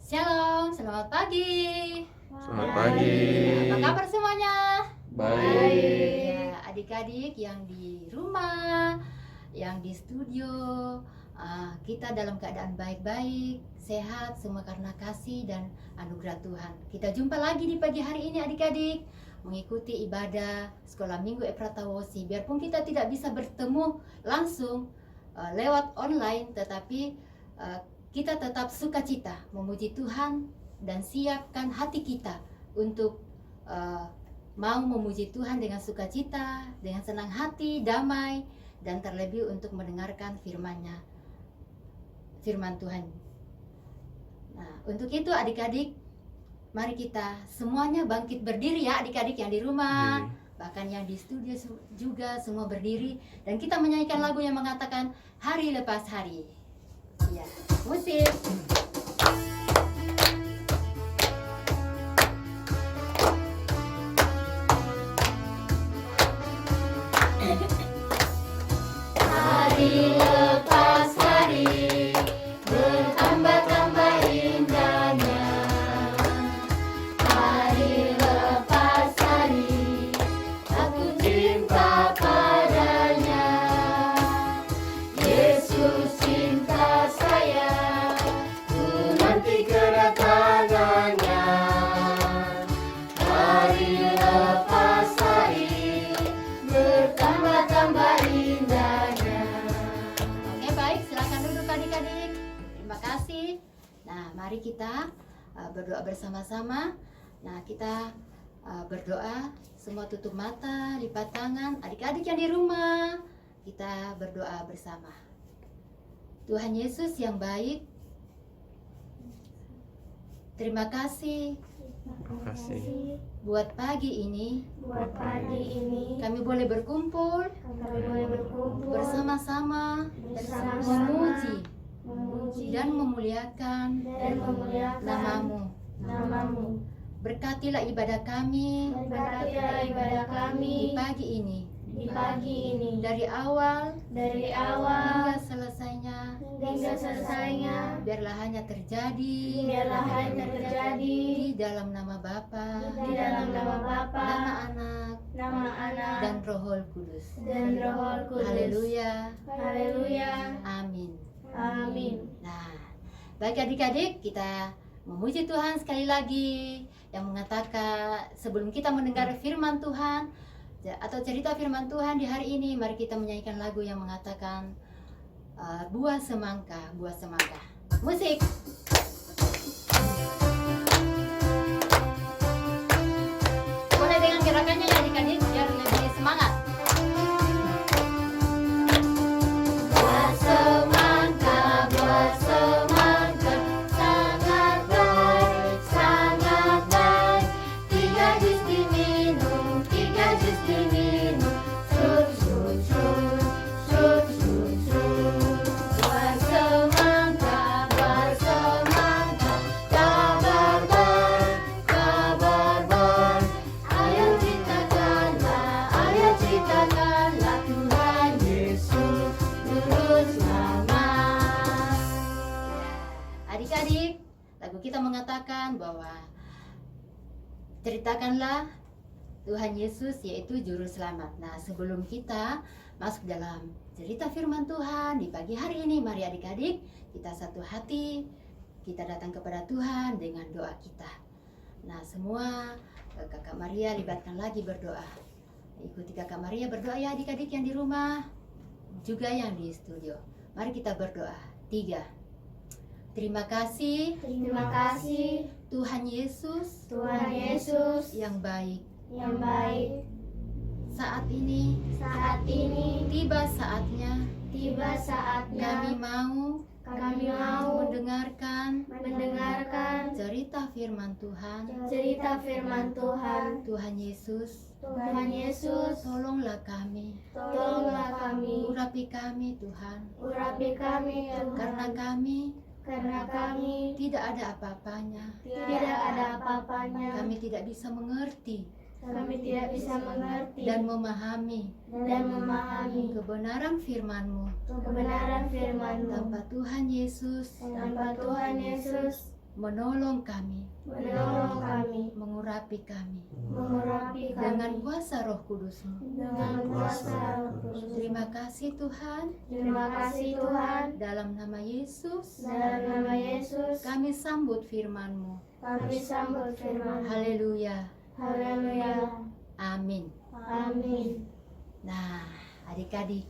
Shalom, selamat pagi. Selamat pagi. Apa kabar semuanya? Baik. Ya, adik-adik yang di rumah, yang di studio, kita dalam keadaan baik-baik, sehat, semua karena kasih dan anugerah Tuhan. Kita jumpa lagi di pagi hari ini adik-adik, mengikuti ibadah Sekolah Minggu Ephratawosi. Biarpun kita tidak bisa bertemu langsung lewat online, tetapi kita tetap sukacita memuji Tuhan dan siapkan hati kita untuk mau memuji Tuhan dengan sukacita, dengan senang hati, damai, dan terlebih untuk mendengarkan firman Tuhan. Nah, untuk itu adik-adik, mari kita semuanya bangkit berdiri ya adik-adik yang di rumah, bahkan yang di studio juga semua berdiri, dan kita menyanyikan lagu yang mengatakan hari lepas hari. Ya, musik. Hari lepas hari bertambah-tambah indahnya. Hari lepas hari aku cinta padanya. Yesus cinta saya, ku nanti kedatangannya. Hari lepas hari bertambah-tambah indahnya. Oke, baik, silakan duduk adik-adik. Terima kasih. Nah, mari kita berdoa bersama-sama. Nah, kita berdoa, semua tutup mata, lipat tangan. Adik-adik yang di rumah, kita berdoa bersama. Tuhan Yesus yang baik, terima kasih buat pagi ini. Kami boleh berkumpul bersama-sama memuji dan memuliakan namamu. Berkatilah ibadah kami di pagi ini. Dari awal hingga selesainya, biarlah hanya terjadi di dalam nama Bapa, nama Anak, dan Roh Kudus. Haleluya. Amin. Nah, baik adik-adik, kita memuji Tuhan sekali lagi yang mengatakan sebelum kita mendengar firman Tuhan atau cerita firman Tuhan di hari ini, mari kita menyanyikan lagu yang mengatakan buah semangka. Musik. Boleh dengan gerakannya ya adik-adik biar lebih semangat. Buah semangka, sangat baik, 3 jus diminum, Srut, srut, srut, srut, srut, srut. Buah semangka, kabar bar. Ayo ceritakanlah Tuhan Yesus juru selamat. Adik-adik, lagu kita mengatakan bahwa ceritakanlah Tuhan Yesus yaitu juru selamat. Nah, sebelum kita masuk dalam cerita firman Tuhan di pagi hari ini, mari adik-adik kita satu hati, kita datang kepada Tuhan dengan doa kita. Nah, semua Kakak Maria libatkan lagi berdoa. Ikuti Kakak Maria berdoa ya adik-adik yang di rumah, juga yang di studio. Mari kita berdoa. 3. Terima kasih Tuhan Yesus yang baik. Saat ini tiba saatnya kami mau mendengarkan cerita firman Tuhan. Tuhan Yesus, tolonglah kami, urapi kami Tuhan, karena kami tidak ada apa-apanya. Kami tidak bisa mengerti dan memahami kebenaran firman-Mu. Tanpa Tuhan Yesus menolong kami, mengurapi kami dengan kuasa Roh Kudus-Mu. Terima kasih Tuhan. Dalam nama Yesus, kami sambut firman-Mu. Haleluya. Amin. Nah, adik-adik.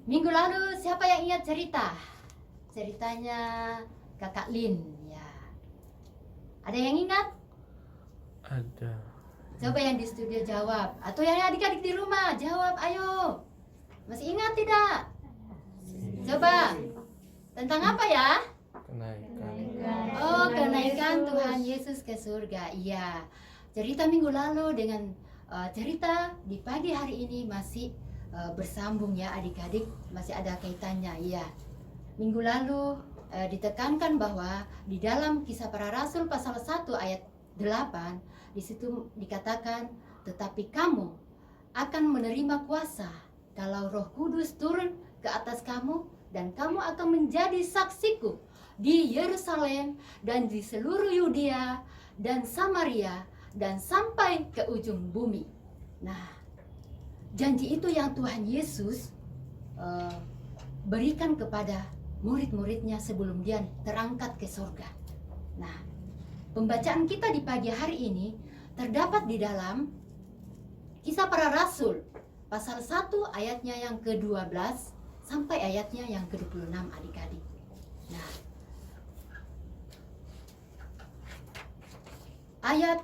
Minggu lalu siapa yang ingat ceritanya Kakak Lin? Ya. Ada yang ingat? Ada. Coba yang di studio jawab, atau yang adik-adik di rumah jawab, ayo. Masih ingat tidak? Coba. Tentang apa ya? Kenaikan. Oh, kenaikan Tuhan Yesus ke surga. Iya. Cerita minggu lalu dengan cerita di pagi hari ini masih bersambung ya adik-adik, masih ada kaitannya. Iya. Minggu lalu ditekankan bahwa di dalam Kisah Para Rasul pasal 1 ayat 8, di situ dikatakan, tetapi kamu akan menerima kuasa kalau Roh Kudus turun ke atas kamu, dan kamu akan menjadi saksiku di Yerusalem dan di seluruh Yudea dan Samaria dan sampai ke ujung bumi. Nah, janji itu yang Tuhan Yesus berikan kepada murid-muridnya sebelum dia terangkat ke surga. Nah, pembacaan kita di pagi hari ini terdapat di dalam Kisah Para Rasul pasal 1 ayatnya yang ke-12 sampai ayatnya yang ke-26 adik-adik. Nah, ayat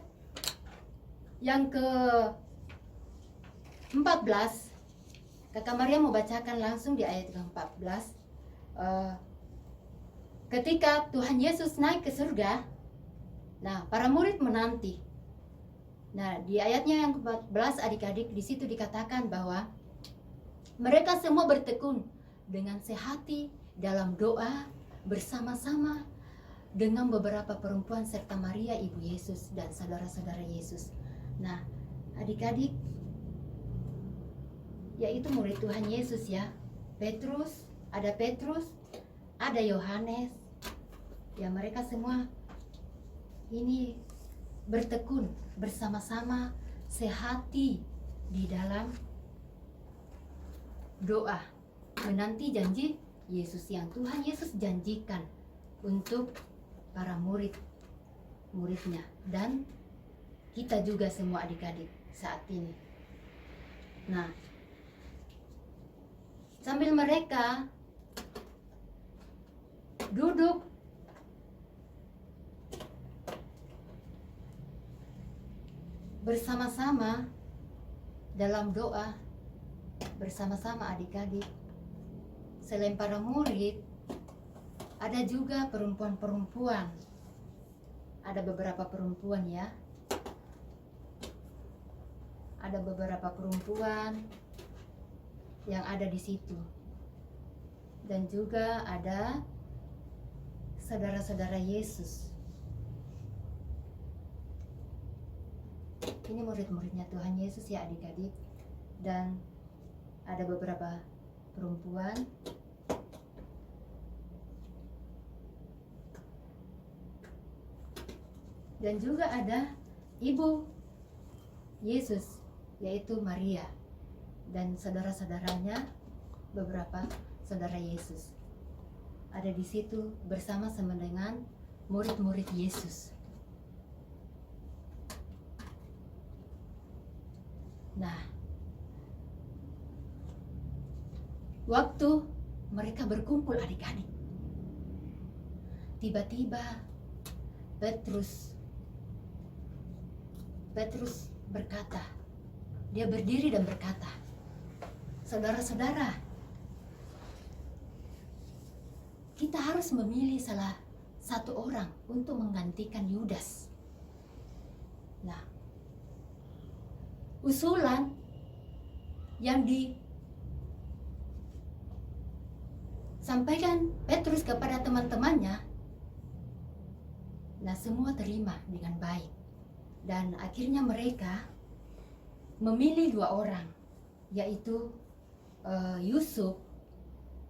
yang ke-14, Kakak Maria mau bacakan langsung di ayat ke-14. Ketika Tuhan Yesus naik ke surga, nah para murid menanti. Nah di ayatnya yang ke-14 adik-adik, di situ dikatakan bahwa mereka semua bertekun dengan sehati dalam doa bersama-sama dengan beberapa perempuan serta Maria ibu Yesus dan saudara-saudara Yesus. Nah adik-adik, yaitu murid Tuhan Yesus ya, Petrus, ada Yohanes, ya mereka semua ini bertekun bersama-sama sehati di dalam doa menanti janji Yesus yang Tuhan Yesus janjikan untuk para muridnya dan kita juga semua adik-adik saat ini. Nah, sambil mereka duduk bersama-sama dalam doa bersama-sama adik-adik, selain para murid ada juga perempuan-perempuan, ada beberapa perempuan ya, ada beberapa perempuan yang ada di situ, dan juga ada saudara-saudara Yesus. Ini murid-muridnya Tuhan Yesus ya adik-adik, dan ada beberapa perempuan dan juga ada ibu Yesus yaitu Maria dan saudara-saudaranya, beberapa saudara Yesus ada di situ bersama-sama dengan murid-murid Yesus. Nah, waktu mereka berkumpul adik-adik, tiba-tiba Petrus berkata, dia berdiri dan berkata, saudara-saudara, kita harus memilih salah satu orang untuk menggantikan Yudas. Nah, usulan yang disampaikan Petrus kepada teman-temannya, nah semua terima dengan baik. Dan akhirnya mereka memilih 2 orang, yaitu Yusuf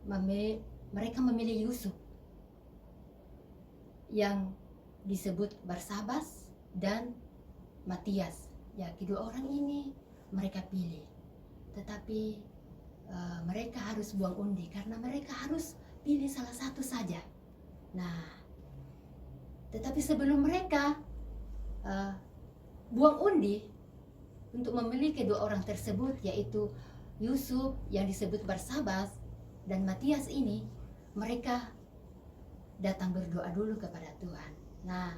mereka memilih Yusuf yang disebut Barsabas dan Matias. Ya, kedua orang ini mereka pilih. Tetapi mereka harus buang undi karena mereka harus pilih salah satu saja. Nah, tetapi sebelum mereka buang undi untuk memilih kedua orang tersebut, yaitu Yusuf yang disebut Barsabas dan Matias ini, mereka datang berdoa dulu kepada Tuhan. Nah,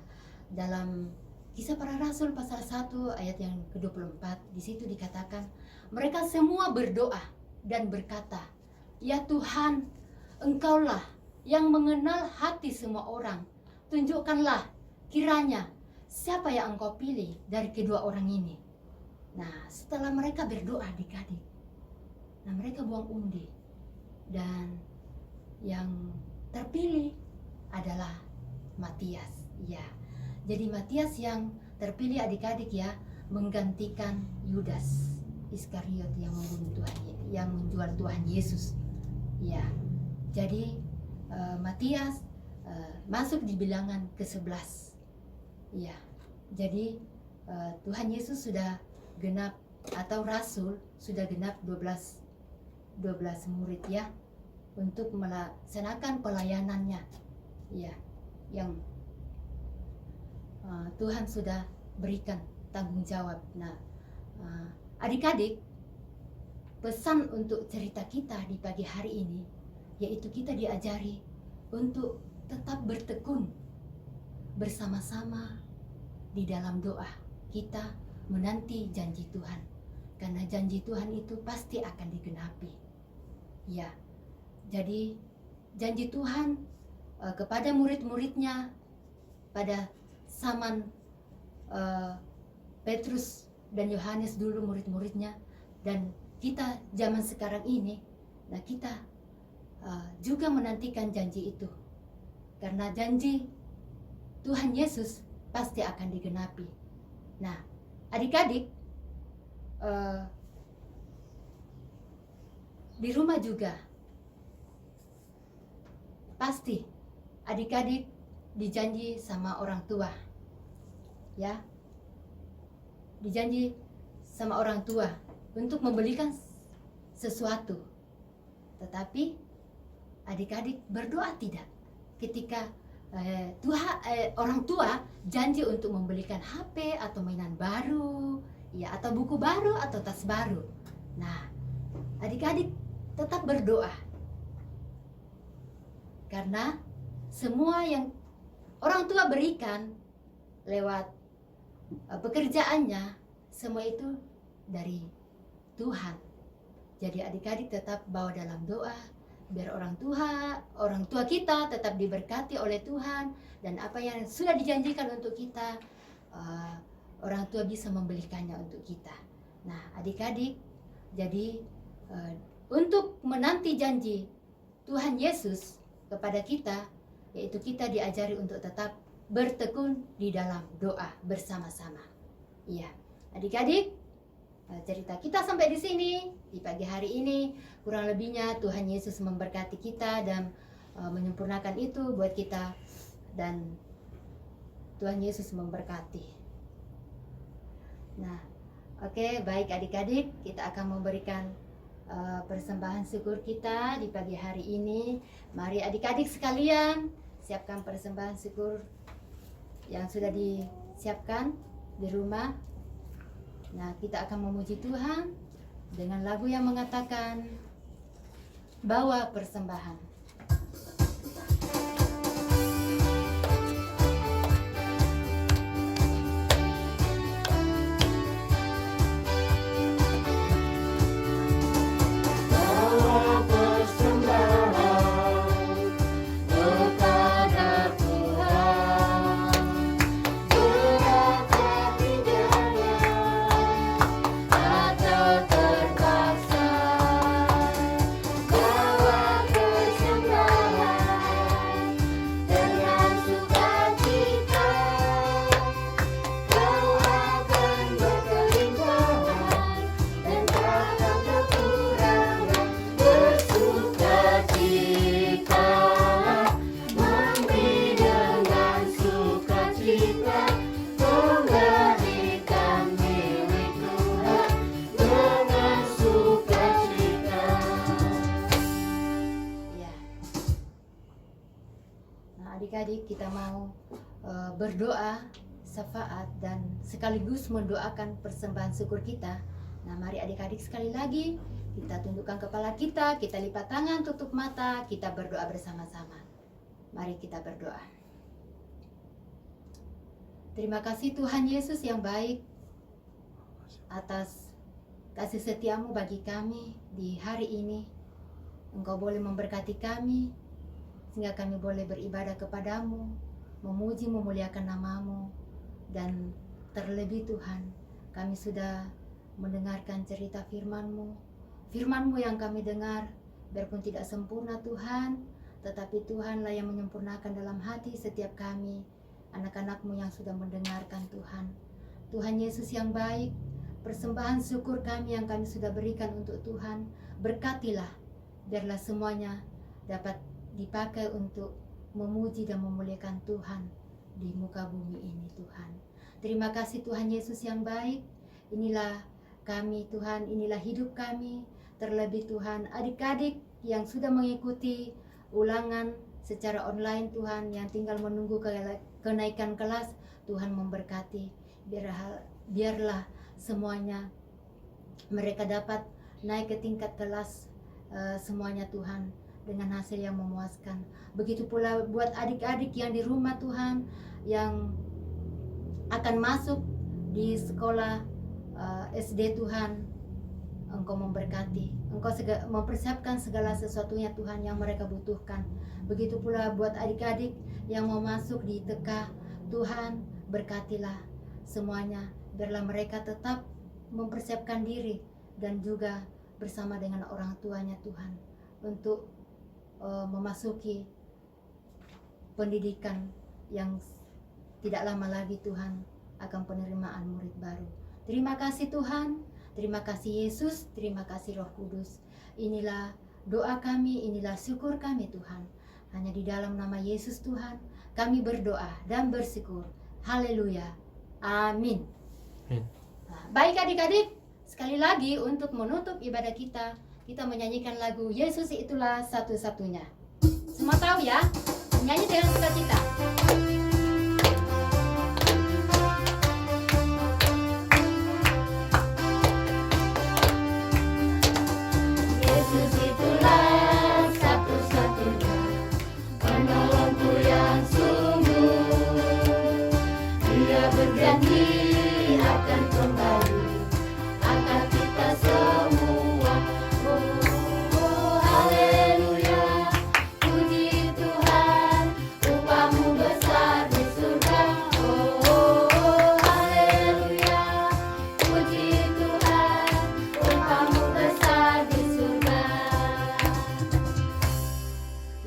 dalam Kisah Para Rasul pasal 1 ayat yang ke-24, di situ dikatakan mereka semua berdoa dan berkata, "Ya Tuhan, Engkaulah yang mengenal hati semua orang. Tunjukkanlah kiranya siapa yang Engkau pilih dari kedua orang ini." Nah, setelah mereka berdoa adik-adik, nah mereka buang undi dan yang terpilih adalah Matias. Ya, jadi Matias yang terpilih adik-adik ya, menggantikan Yudas Iskariot yang membunuh Tuhan, yang menjual Tuhan Yesus. Ya, jadi Matias masuk di bilangan ke-11. Ya, jadi Tuhan Yesus sudah genap, atau Rasul sudah genap 12 murid ya, untuk melaksanakan pelayanannya. Ya, yang Tuhan sudah berikan tanggung jawab. Nah, adik-adik, pesan untuk cerita kita di pagi hari ini, yaitu kita diajari untuk tetap bertekun bersama-sama di dalam doa. Kita menanti janji Tuhan, karena janji Tuhan itu pasti akan digenapi. Ya, jadi janji Tuhan kepada murid-muridnya pada zaman Petrus dan Yohanes dulu murid-muridnya, dan kita zaman sekarang ini, nah kita juga menantikan janji itu, karena janji Tuhan Yesus pasti akan digenapi. Nah, adik-adik, di rumah juga pasti adik-adik dijanji sama orang tua, ya, dijanji sama orang tua untuk membelikan sesuatu. Tetapi adik-adik berdoa tidak ketika orang tua janji untuk membelikan HP atau mainan baru, ya, atau buku baru atau tas baru. Nah, adik-adik tetap berdoa, karena semua yang orang tua berikan lewat pekerjaannya, semua itu dari Tuhan. Jadi adik-adik tetap bawa dalam doa, biar orang tua kita tetap diberkati oleh Tuhan, dan apa yang sudah dijanjikan untuk kita, orang tua bisa membelikannya untuk kita. Nah, adik-adik, jadi untuk menanti janji Tuhan Yesus kepada kita, yaitu kita diajari untuk tetap bertekun di dalam doa bersama-sama. Iya, adik-adik, cerita kita sampai di sini di pagi hari ini. Kurang lebihnya Tuhan Yesus memberkati kita dan menyempurnakan itu buat kita, dan Tuhan Yesus memberkati. Nah, oke, baik adik-adik, kita akan memberikan persembahan syukur kita di pagi hari ini. Mari adik-adik sekalian, siapkan persembahan syukur yang sudah disiapkan di rumah. Nah, kita akan memuji Tuhan dengan lagu yang mengatakan, "Bawa persembahan." Terpaksa bawa adik-adik kita mau berdoa syafaat dan sekaligus mendoakan persembahan syukur kita. Nah, mari adik-adik sekali lagi kita tundukkan kepala kita lipat tangan, tutup mata, kita berdoa bersama-sama. Mari kita berdoa. Terima kasih Tuhan Yesus yang baik atas kasih setiamu bagi kami di hari ini. Engkau boleh memberkati kami sehingga kami boleh beribadah kepadamu, memuji memuliakan namamu. Dan terlebih Tuhan, kami sudah mendengarkan cerita firman-Mu. Firman-Mu yang kami dengar, biarpun tidak sempurna Tuhan, tetapi Tuhanlah yang menyempurnakan dalam hati setiap kami, anak-anak-Mu yang sudah mendengarkan Tuhan. Tuhan Yesus yang baik, persembahan syukur kami yang kami sudah berikan untuk Tuhan, berkatilah, biarlah semuanya dapat dipakai untuk memuji dan memuliakan Tuhan di muka bumi ini Tuhan. Terima kasih Tuhan Yesus yang baik. Inilah kami Tuhan, inilah hidup kami. Terlebih Tuhan, adik-adik yang sudah mengikuti ulangan secara online Tuhan, yang tinggal menunggu kenaikan kelas, Tuhan memberkati. Biarlah semuanya mereka dapat naik ke tingkat kelas semuanya Tuhan, dengan hasil yang memuaskan. Begitu pula buat adik-adik yang di rumah Tuhan, yang akan masuk di sekolah SD Tuhan, Engkau memberkati, Engkau mempersiapkan segala sesuatunya Tuhan yang mereka butuhkan. Begitu pula buat adik-adik yang mau masuk di TK Tuhan, berkatilah semuanya, biarlah mereka tetap mempersiapkan diri dan juga bersama dengan orang tuanya Tuhan untuk memasuki pendidikan yang tidak lama lagi Tuhan akan penerimaan murid baru. Terima kasih Tuhan, terima kasih Yesus, terima kasih Roh Kudus. Inilah doa kami, inilah syukur kami Tuhan. Hanya di dalam nama Yesus Tuhan kami berdoa dan bersyukur. Haleluya. Amin. Nah, baik adik-adik, sekali lagi untuk menutup ibadah kita menyanyikan lagu Yesus itulah satu-satunya. Semua tahu ya? Nyanyi dengan sukacita. Yesus itulah satu-satunya penolongku yang sungguh. Dia berjanji akan kembali, akan kita semua. Oh, haleluya, puji Tuhan, upamu besar di surga. Oh, haleluya, puji Tuhan, upamu besar di surga.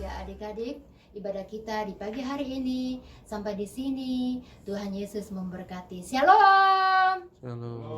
Ya adik-adik, ibadah kita di pagi hari ini sampai di sini. Tuhan Yesus memberkati. Shalom. Shalom.